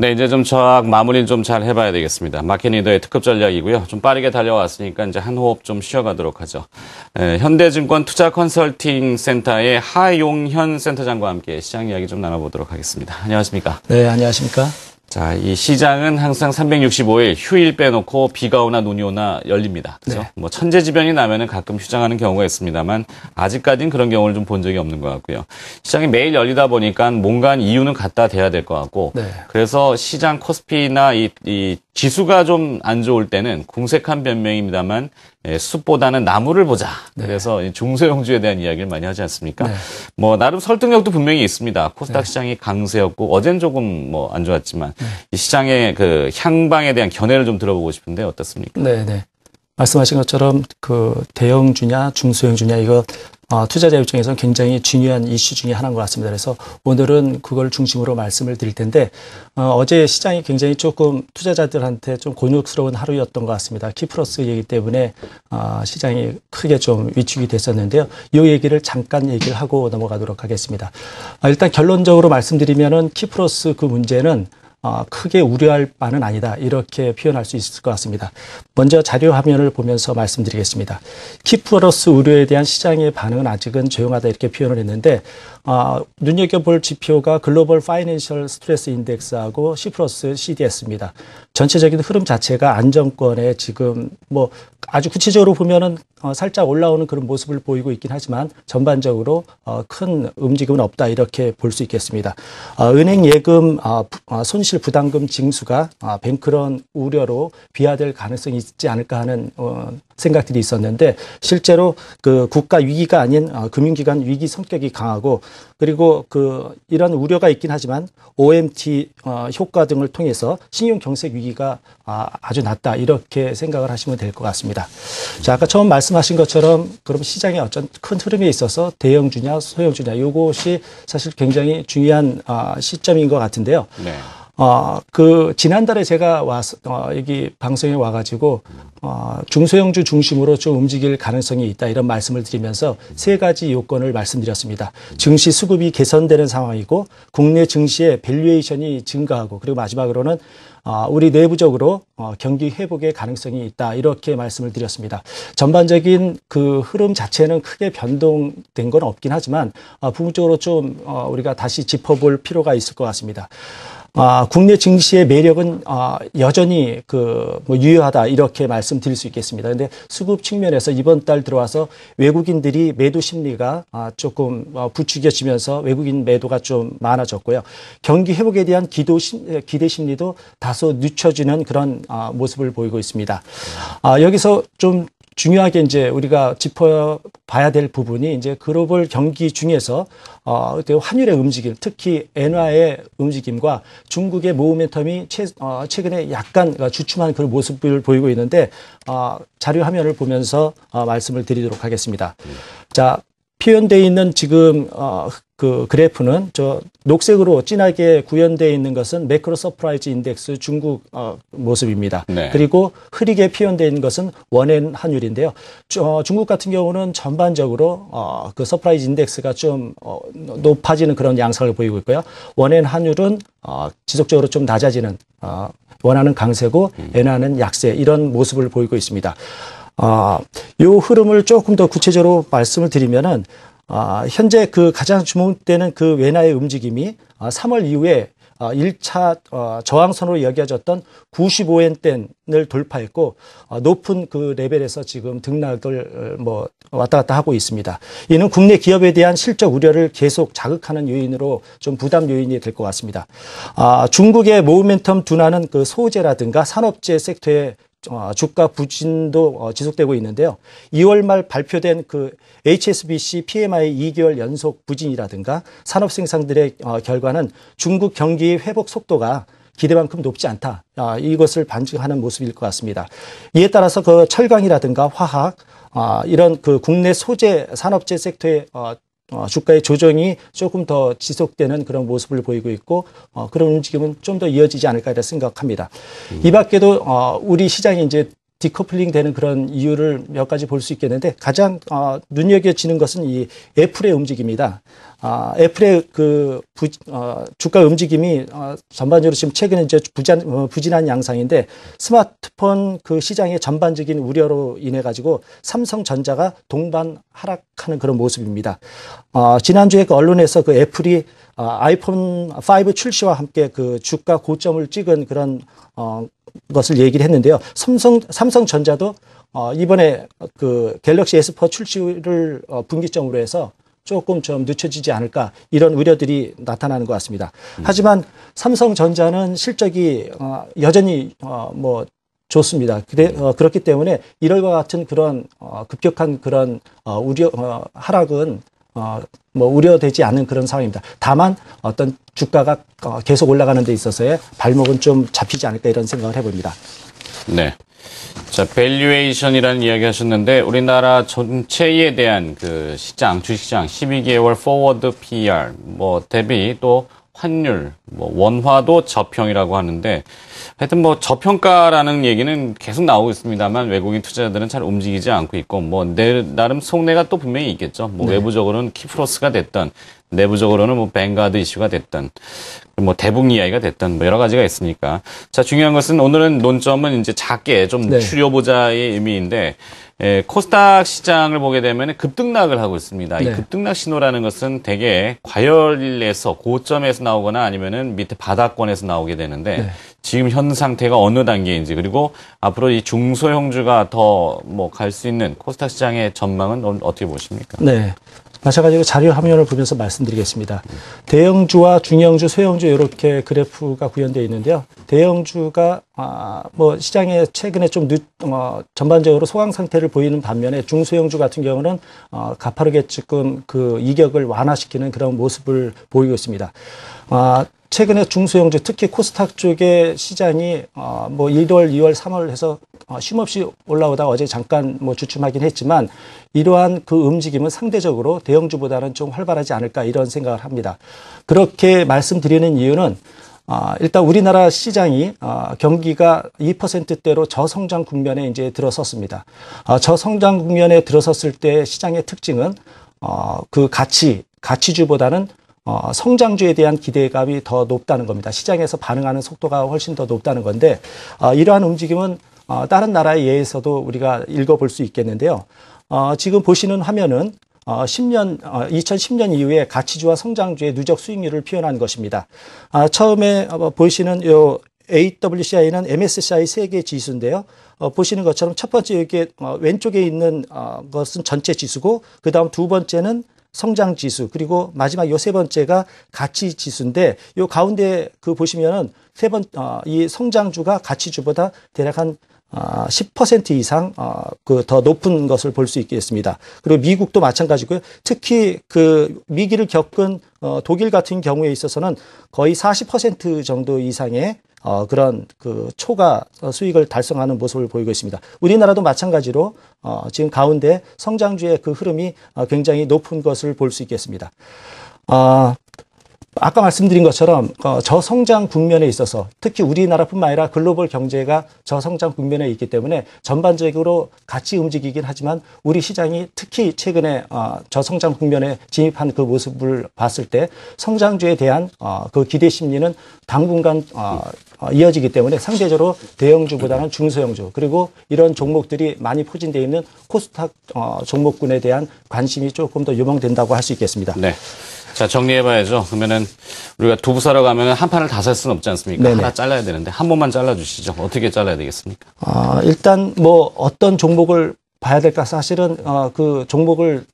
네, 이제 좀 저학 마무리를 좀 잘 해봐야 되겠습니다. 마켓 리더의 특급 전략이고요. 좀 빠르게 달려왔으니까 이제 한 호흡 좀 쉬어가도록 하죠. 현대증권 투자 컨설팅 센터의 하용현 센터장과 함께 시장 이야기 좀 나눠보도록 하겠습니다. 안녕하십니까? 네, 안녕하십니까? 자, 이 시장은 항상 365일 휴일 빼놓고 비가 오나 눈이 오나 열립니다. 그죠? 네. 뭐 천재지변이 나면은 가끔 휴장하는 경우가 있습니다만 아직까지는 그런 경우를 좀 본 적이 없는 것 같고요. 시장이 매일 열리다 보니까 뭔가 이유는 갖다 대야 될 것 같고 네. 그래서 시장 코스피나 이 지수가 좀 안 좋을 때는 궁색한 변명입니다만 숲보다는 나무를 보자. 네. 그래서 중소형주에 대한 이야기를 많이 하지 않습니까? 네. 뭐 나름 설득력도 분명히 있습니다. 코스닥 네. 시장이 강세였고 어젠 조금 뭐 안 좋았지만 이 시장의 그 향방에 대한 견해를 좀 들어보고 싶은데 어떻습니까? 네, 네. 말씀하신 것처럼 그 대형주냐 중소형주냐 이거 투자자 입장에서는 굉장히 중요한 이슈 중에 하나인 것 같습니다. 그래서 오늘은 그걸 중심으로 말씀을 드릴 텐데 어제 시장이 굉장히 조금 투자자들한테 좀 곤욕스러운 하루였던 것 같습니다. 키프로스 얘기 때문에 시장이 크게 좀 위축이 됐었는데요. 이 얘기를 잠깐 얘기를 하고 넘어가도록 하겠습니다. 일단 결론적으로 말씀드리면은 키프로스 그 문제는 크게 우려할 바는 아니다. 이렇게 표현할 수 있을 것 같습니다. 먼저 자료 화면을 보면서 말씀드리겠습니다. 키프로스 우려에 대한 시장의 반응은 아직은 조용하다 이렇게 표현을 했는데 눈여겨볼 지표가 글로벌 파이낸셜 스트레스 인덱스하고 시프로스 CDS입니다. 전체적인 흐름 자체가 안정권에 지금 뭐 아주 구체적으로 보면은 살짝 올라오는 그런 모습을 보이고 있긴 하지만 전반적으로 큰 움직임은 없다 이렇게 볼 수 있겠습니다. 은행 예금 손실 부담금 징수가 뱅크런 우려로 비화될 가능성이 있지 않을까 하는 생각들이 있었는데 실제로 그 국가 위기가 아닌 금융기관 위기 성격이 강하고 그리고 이런 우려가 있긴 하지만 OMT 효과 등을 통해서 신용 경색 위기가 아주 낮다 이렇게 생각을 하시면 될 것 같습니다. 자, 아까 처음 말씀하신 것처럼 그럼 시장의 어떤 큰 흐름에 있어서 대형주냐 소형주냐 이것이 사실 굉장히 중요한 시점인 것 같은데요. 네. 지난달에 제가 여기 방송에 와가지고, 중소형주 중심으로 좀 움직일 가능성이 있다, 이런 말씀을 드리면서 세 가지 요건을 말씀드렸습니다. 증시 수급이 개선되는 상황이고, 국내 증시의 밸류에이션이 증가하고, 그리고 마지막으로는, 우리 내부적으로, 경기 회복의 가능성이 있다, 이렇게 말씀을 드렸습니다. 전반적인 그 흐름 자체는 크게 변동된 건 없긴 하지만, 부분적으로 좀, 우리가 다시 짚어볼 필요가 있을 것 같습니다. 국내 증시의 매력은 여전히 유효하다 이렇게 말씀드릴 수 있겠습니다. 그런데 수급 측면에서 이번 달 들어와서 외국인들이 매도 심리가 조금 부추겨지면서 외국인 매도가 좀 많아졌고요. 경기 회복에 대한 기대 심리도 다소 늦춰지는 그런 모습을 보이고 있습니다. 여기서 좀 중요하게 이제 우리가 짚어봐야 될 부분이 이제 글로벌 경기 중에서 환율의 움직임, 특히 엔화의 움직임과 중국의 모멘텀이 최근에 약간 주춤한 그런 모습을 보이고 있는데 자료 화면을 보면서 말씀을 드리도록 하겠습니다. 자, 표현되어 있는 지금 그 그래프는 저 녹색으로 진하게 구현되어 있는 것은 매크로 서프라이즈 인덱스 중국 모습입니다. 네. 그리고 흐리게 표현되어 있는 것은 원엔 환율인데요. 중국 같은 경우는 전반적으로 그 서프라이즈 인덱스가 좀 높아지는 그런 양상을 보이고 있고요. 원엔 환율은 지속적으로 좀 낮아지는 원화는 강세고 엔화는 약세 이런 모습을 보이고 있습니다. 이 흐름을 조금 더 구체적으로 말씀을 드리면은 현재 가장 주목되는 그 엔화의 움직임이 3월 이후에 1차 저항선으로 여겨졌던 95엔대를 돌파했고 높은 그 레벨에서 지금 등락을 왔다 갔다 하고 있습니다. 이는 국내 기업에 대한 실적 우려를 계속 자극하는 요인으로 좀 부담 요인이 될 것 같습니다. 중국의 모멘텀 둔화는 그 소재라든가 산업재 섹터의 주가 부진도 지속되고 있는데요. 2월 말 발표된 그 HSBC PMI 2개월 연속 부진이라든가 산업 생산들의 결과는 중국 경기 회복 속도가 기대만큼 높지 않다. 이것을 반증하는 모습일 것 같습니다. 이에 따라서 그 철강이라든가 화학 이런 그 국내 소재 산업재 섹터의 주가의 조정이 조금 더 지속되는 그런 모습을 보이고 있고 그런 움직임은 좀 더 이어지지 않을까 생각합니다. 이 밖에도 우리 시장이 이제 디커플링 되는 그런 이유를 몇 가지 볼 수 있겠는데 가장 눈여겨지는 것은 이 애플의 움직임입니다. 애플의 주가 움직임이 전반적으로 지금 최근에 이제 부진한 양상인데 스마트폰 그 시장의 전반적인 우려로 인해 가지고 삼성전자가 동반 하락하는 그런 모습입니다. 지난주에 그 언론에서 그 애플이 아이폰 5 출시와 함께 그 주가 고점을 찍은 그런 것을 얘기를 했는데요. 삼성전자도 이번에 그 갤럭시 S4 출시를 분기점으로 해서 조금 좀 늦춰지지 않을까 이런 우려들이 나타나는 것 같습니다. 하지만 삼성전자는 실적이 여전히 뭐 좋습니다. 그렇기 때문에 1월과 같은 그런 급격한 그런 하락은 뭐 우려되지 않는 그런 상황입니다. 다만 어떤 주가가 계속 올라가는 데 있어서의 발목은 좀 잡히지 않을까 이런 생각을 해봅니다. 네. 자, 밸류에이션이라는 이야기 하셨는데 우리나라 전체에 대한 그 시장, 주식시장 12개월 포워드 PER, 뭐 대비 또 환율, 뭐 원화도 저평이라고 하는데 하여튼 뭐 저평가라는 얘기는 계속 나오고 있습니다만 외국인 투자자들은 잘 움직이지 않고 있고 뭐 나름 속내가 또 분명히 있겠죠. 뭐 네. 외부적으로는 키프로스가 됐던 내부적으로는 뭐 뱅가드 이슈가 됐던 뭐 대북 이야기가 됐던 뭐 여러 가지가 있으니까. 자, 중요한 것은 오늘은 논점은 이제 작게 좀 네. 추려보자의 의미인데 코스닥 시장을 보게 되면 급등락을 하고 있습니다. 네. 이 급등락 신호라는 것은 대개 과열에서 고점에서 나오거나 아니면은 밑에 바닥권에서 나오게 되는데 네. 지금 현 상태가 어느 단계인지 그리고 앞으로 이 중소형주가 더 뭐 갈 수 있는 코스닥 시장의 전망은 어떻게 보십니까? 네. 마찬가지로 자료 화면을 보면서 말씀드리겠습니다. 대형주와 중형주, 소형주 이렇게 그래프가 구현되어 있는데요. 대형주가 뭐 시장에 최근에 좀 전반적으로 소강 상태를 보이는 반면에 중소형주 같은 경우는 가파르게 지금 그 이격을 완화시키는 그런 모습을 보이고 있습니다. 최근에 중소형주 특히 코스닥 쪽의 시장이 뭐 1월, 2월, 3월 해서 쉼없이 올라오다가 어제 잠깐 뭐 주춤하긴 했지만 이러한 그 움직임은 상대적으로 대형주보다는 좀 활발하지 않을까 이런 생각을 합니다. 그렇게 말씀드리는 이유는 일단 우리나라 시장이 경기가 2%대로 저성장 국면에 이제 들어섰습니다. 저성장 국면에 들어섰을 때 시장의 특징은 그 가치주보다는 성장주에 대한 기대감이 더 높다는 겁니다. 시장에서 반응하는 속도가 훨씬 더 높다는 건데 이러한 움직임은 다른 나라에 의해서도 우리가 읽어볼 수 있겠는데요. 지금 보시는 화면은 2010년 이후에 가치주와 성장주의 누적 수익률을 표현한 것입니다. 처음에 보시는 요 AWCI는 MSCI 세계 지수인데요. 보시는 것처럼 첫 번째 이렇게 왼쪽에 있는 것은 전체 지수고 그다음 두 번째는 성장 지수 그리고 마지막 요 세 번째가 가치 지수인데 요 가운데 그 보시면은 이 성장주가 가치주보다 대략 한 10% 이상 그 더 높은 것을 볼 수 있겠습니다. 그리고 미국도 마찬가지고요. 특히 그 위기를 겪은 독일 같은 경우에 있어서는 거의 40% 정도 이상의 그런 그 초과 수익을 달성하는 모습을 보이고 있습니다. 우리나라도 마찬가지로 지금 가운데 성장주의 그 흐름이 굉장히 높은 것을 볼 수 있겠습니다. 아까 말씀드린 것처럼 저성장 국면에 있어서 특히 우리나라뿐만 아니라 글로벌 경제가 저성장 국면에 있기 때문에 전반적으로 같이 움직이긴 하지만 우리 시장이 특히 최근에 저성장 국면에 진입한 그 모습을 봤을 때 성장주에 대한 그 기대 심리는 당분간 이어지기 때문에 상대적으로 대형주보다는 중소형주 그리고 이런 종목들이 많이 포진되어 있는 코스닥 종목군에 대한 관심이 조금 더 요망된다고 할 수 있겠습니다. 네. 자, 정리해봐야죠. 그러면은 우리가 두부 사러 가면은 한 판을 다 살 수는 없지 않습니까? 네네. 하나 잘라야 되는데 한 번만 잘라주시죠. 어떻게 잘라야 되겠습니까? 일단 뭐 어떤 종목을 봐야 될까 사실은 그 종목을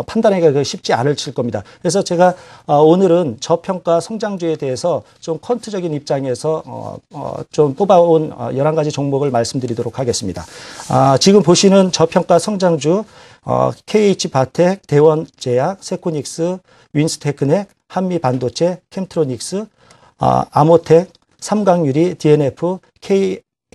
판단하기가 쉽지 않을 겁니다. 그래서 제가 오늘은 저평가 성장주에 대해서 좀 퀀트적인 입장에서 좀 뽑아온 11가지 종목을 말씀드리도록 하겠습니다. 지금 보시는 저평가 성장주 KH바텍, 대원제약, 세코닉스, 윈스테크넥, 한미반도체, 캠트로닉스, 아모텍, 삼강유리, DNF,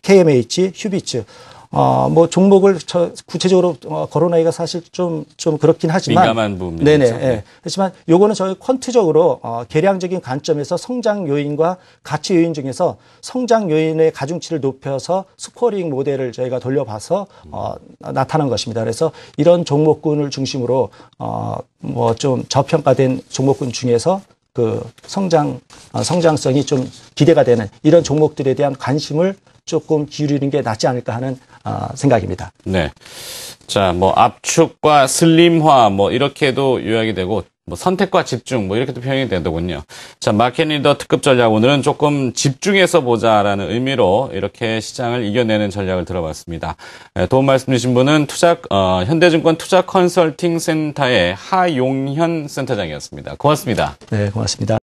KMH, 휴비츠 뭐 종목을 구체적으로 거론하기가 사실 좀 그렇긴 하지만 민감한 부분이죠. 네네. 예. 그렇지만 요거는 저희 퀀트적으로 계량적인 관점에서 성장 요인과 가치 요인 중에서 성장 요인의 가중치를 높여서 스코어링 모델을 저희가 돌려봐서 나타난 것입니다. 그래서 이런 종목군을 중심으로 뭐 좀 저평가된 종목군 중에서 그 성장성이 좀 기대가 되는 이런 종목들에 대한 관심을 조금 기울이는 게 낫지 않을까 하는 생각입니다. 네. 자, 뭐 압축과 슬림화 뭐 이렇게도 요약이 되고 뭐 선택과 집중 뭐 이렇게도 표현이 되더군요. 자, 마켓 리더 특급 전략 오늘은 조금 집중해서 보자라는 의미로 이렇게 시장을 이겨내는 전략을 들어봤습니다. 도움 말씀 주신 분은 현대증권 투자 컨설팅 센터의 하용현 센터장이었습니다. 고맙습니다. 네, 고맙습니다.